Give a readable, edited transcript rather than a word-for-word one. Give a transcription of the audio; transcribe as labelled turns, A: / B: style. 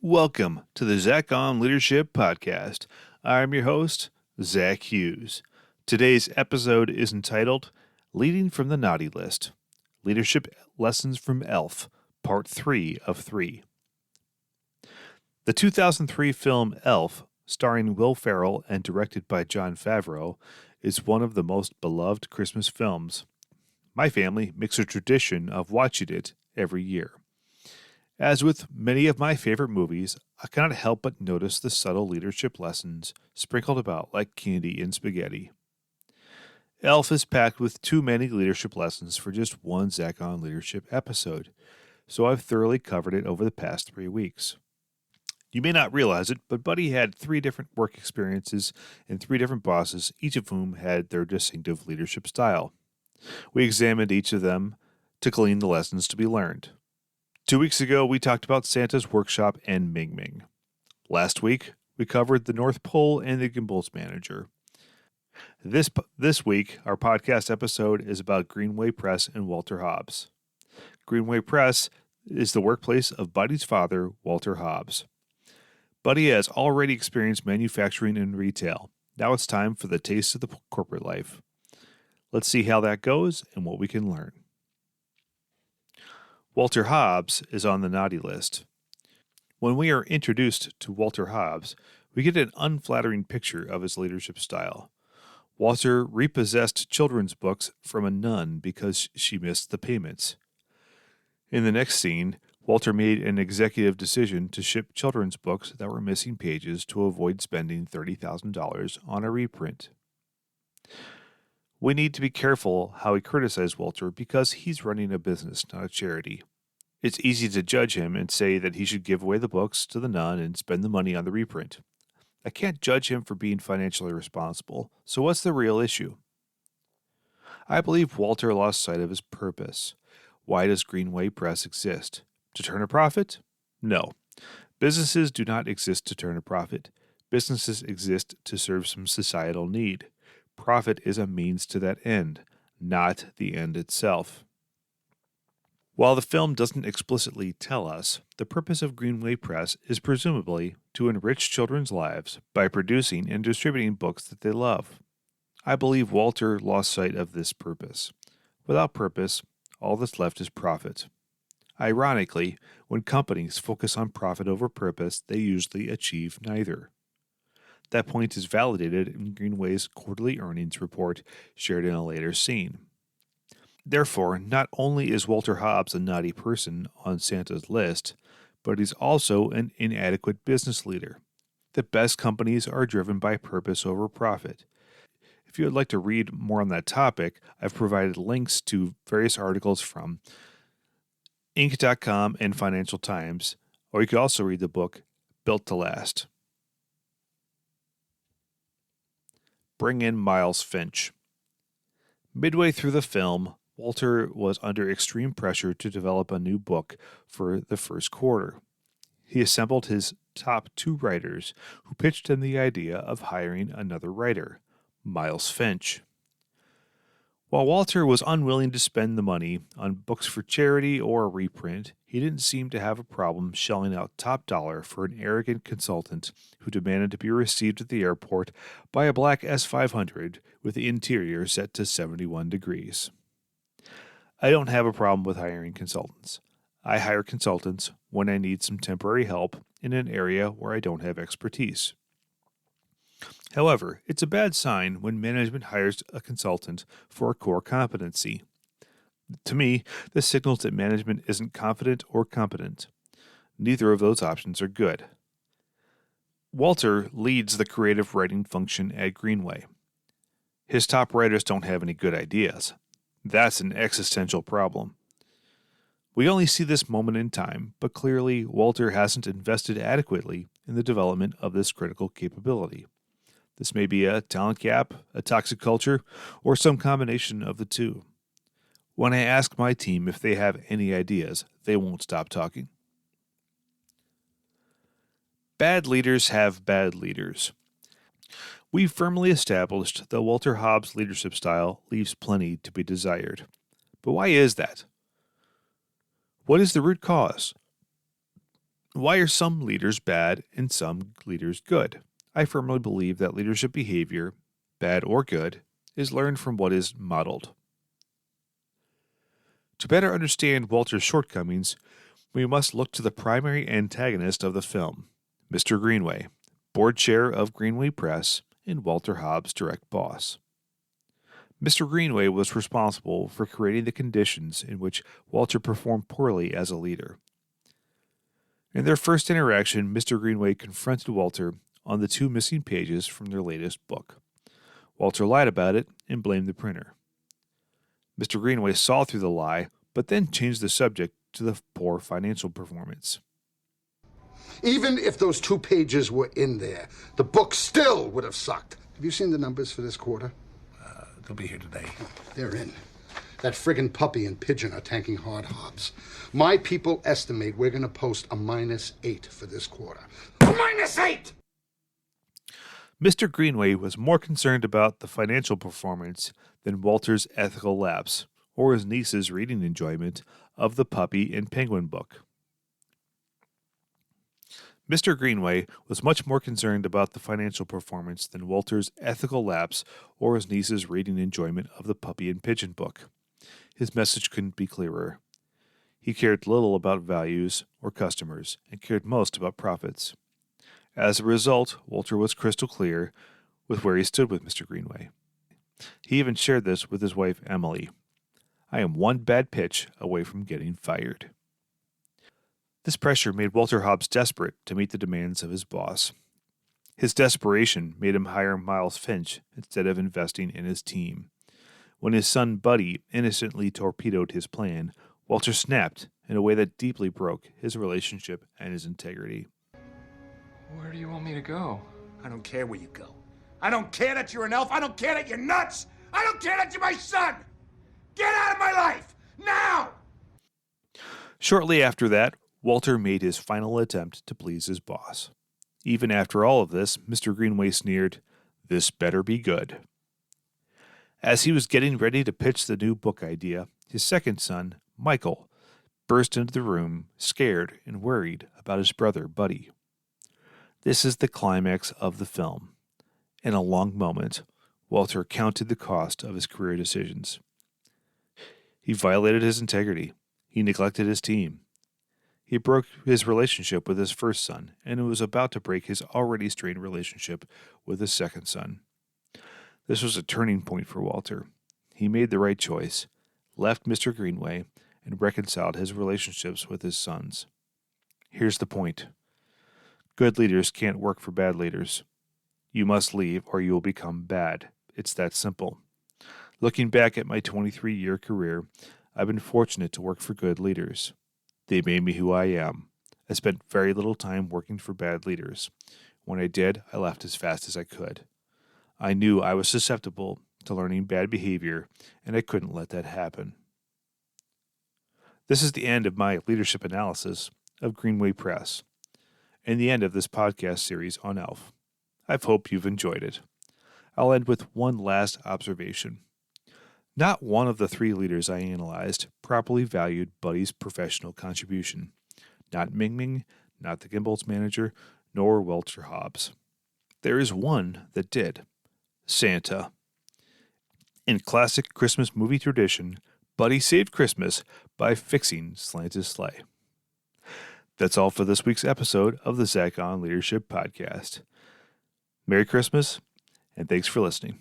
A: Welcome to the Zach on Leadership Podcast. I'm your host, Zach Hughes. Today's episode is entitled Leading from the Naughty List, Leadership Lessons from ELF, Part 3 of 3. The 2003 film ELF, starring Will Ferrell and directed by Jon Favreau, is one of the most beloved Christmas films. My family makes a tradition of watching it every year. As with many of my favorite movies, I cannot help but notice the subtle leadership lessons sprinkled about like candy in spaghetti. Elf is packed with too many leadership lessons for just one Zach on Leadership episode, so I've thoroughly covered it over the past 3 weeks. You may not realize it, but Buddy had 3 different work experiences and 3 different bosses, each of whom had their distinctive leadership style. We examined each of them to glean the lessons to be learned. 2 weeks ago, we talked about Santa's Workshop and Ming Ming. Last week, we covered the North Pole and the Gimbals Manager. This week, our podcast episode is about Greenway Press and Walter Hobbs. Greenway Press is the workplace of Buddy's father, Walter Hobbs. Buddy has already experienced manufacturing and retail. Now it's time for the taste of the corporate life. Let's see how that goes and what we can learn. Walter Hobbs is on the naughty list. When we are introduced to Walter Hobbs, we get an unflattering picture of his leadership style. Walter repossessed children's books from a nun because she missed the payments. In the next scene, Walter made an executive decision to ship children's books that were missing pages to avoid spending $30,000 on a reprint. We need to be careful how we criticize Walter because he's running a business, not a charity. It's easy to judge him and say that he should give away the books to the nun and spend the money on the reprint. I can't judge him for being financially responsible, so what's the real issue? I believe Walter lost sight of his purpose. Why does Greenway Press exist? To turn a profit? No. Businesses do not exist to turn a profit. Businesses exist to serve some societal need. Profit is a means to that end, not the end itself. While the film doesn't explicitly tell us, the purpose of Greenway Press is presumably to enrich children's lives by producing and distributing books that they love. I believe Walter lost sight of this purpose. Without purpose, all that's left is profit. Ironically, when companies focus on profit over purpose, they usually achieve neither. That point is validated in Greenway's quarterly earnings report shared in a later scene. Therefore, not only is Walter Hobbs a naughty person on Santa's list, but he's also an inadequate business leader. The best companies are driven by purpose over profit. If you would like to read more on that topic, I've provided links to various articles from Inc.com and Financial Times, or you could also read the book Built to Last. Bring in Miles Finch. Midway through the film, Walter was under extreme pressure to develop a new book for the first quarter. He assembled his top 2 writers, who pitched him the idea of hiring another writer, Miles Finch. While Walter was unwilling to spend the money on books for charity or a reprint, he didn't seem to have a problem shelling out top dollar for an arrogant consultant who demanded to be received at the airport by a black S500 with the interior set to 71 degrees. I don't have a problem with hiring consultants. I hire consultants when I need some temporary help in an area where I don't have expertise. However, it's a bad sign when management hires a consultant for a core competency. To me, this signals that management isn't confident or competent. Neither of those options are good. Walter leads the creative writing function at Greenway. His top writers don't have any good ideas. That's an existential problem. We only see this moment in time, but clearly Walter hasn't invested adequately in the development of this critical capability. This may be a talent gap, a toxic culture, or some combination of the two. When I ask my team if they have any ideas, they won't stop talking. Bad leaders have bad leaders. We've firmly established that Walter Hobbs' leadership style leaves plenty to be desired. But why is that? What is the root cause? Why are some leaders bad and some leaders good? I firmly believe that leadership behavior, bad or good, is learned from what is modeled. To better understand Walter's shortcomings, we must look to the primary antagonist of the film, Mr. Greenway, board chair of Greenway Press and Walter Hobbs' direct boss. Mr. Greenway was responsible for creating the conditions in which Walter performed poorly as a leader. In their first interaction, Mr. Greenway confronted Walter on the 2 missing pages from their latest book. Walter lied about it and blamed the printer. Mr. Greenway saw through the lie, but then changed the subject to the poor financial performance.
B: Even if those 2 pages were in there, the book still would have sucked. Have you seen the numbers for this quarter?
C: They'll be here today.
B: They're in. That friggin' puppy and pigeon are tanking hard, Hobbs. My people estimate we're going to post a -8 for this quarter. A -8!
A: Mr. Greenway was more concerned about the financial performance than Walter's ethical lapse or his niece's reading enjoyment of the Puppy and Penguin book. Mr. Greenway was much more concerned about the financial performance than Walter's ethical lapse or his niece's reading enjoyment of the Puppy and Pigeon book. His message couldn't be clearer. He cared little about values or customers and cared most about profits. As a result, Walter was crystal clear with where he stood with Mr. Greenway. He even shared this with his wife, Emily. I am one bad pitch away from getting fired. This pressure made Walter Hobbs desperate to meet the demands of his boss. His desperation made him hire Miles Finch instead of investing in his team. When his son Buddy innocently torpedoed his plan, Walter snapped in a way that deeply broke his relationship and his integrity.
D: Where do you want me to go?
C: I don't care where you go. I don't care that you're an elf. I don't care that you're nuts. I don't care that you're my son. Get out of my life, now!
A: Shortly after that, Walter made his final attempt to please his boss. Even after all of this, Mr. Greenway sneered, "This better be good." As he was getting ready to pitch the new book idea, his second son, Michael, burst into the room, scared and worried about his brother, Buddy. This is the climax of the film. In a long moment, Walter counted the cost of his career decisions. He violated his integrity. He neglected his team. He broke his relationship with his first son, and was about to break his already strained relationship with his second son. This was a turning point for Walter. He made the right choice, left Mr. Greenway, and reconciled his relationships with his sons. Here's the point. Good leaders can't work for bad leaders. You must leave or you will become bad. It's that simple. Looking back at my 23-year career, I've been fortunate to work for good leaders. They made me who I am. I spent very little time working for bad leaders. When I did, I left as fast as I could. I knew I was susceptible to learning bad behavior, and I couldn't let that happen. This is the end of my leadership analysis of Greenway Press, and the end of this podcast series on Elf. I hope you've enjoyed it. I'll end with one last observation. Not one of the 3 leaders I analyzed properly valued Buddy's professional contribution. Not Ming Ming, not the Gimbals manager, nor Walter Hobbs. There is one that did. Santa. In classic Christmas movie tradition, Buddy saved Christmas by fixing Santa's sleigh. That's all for this week's episode of the Zach on Leadership Podcast. Merry Christmas, and thanks for listening.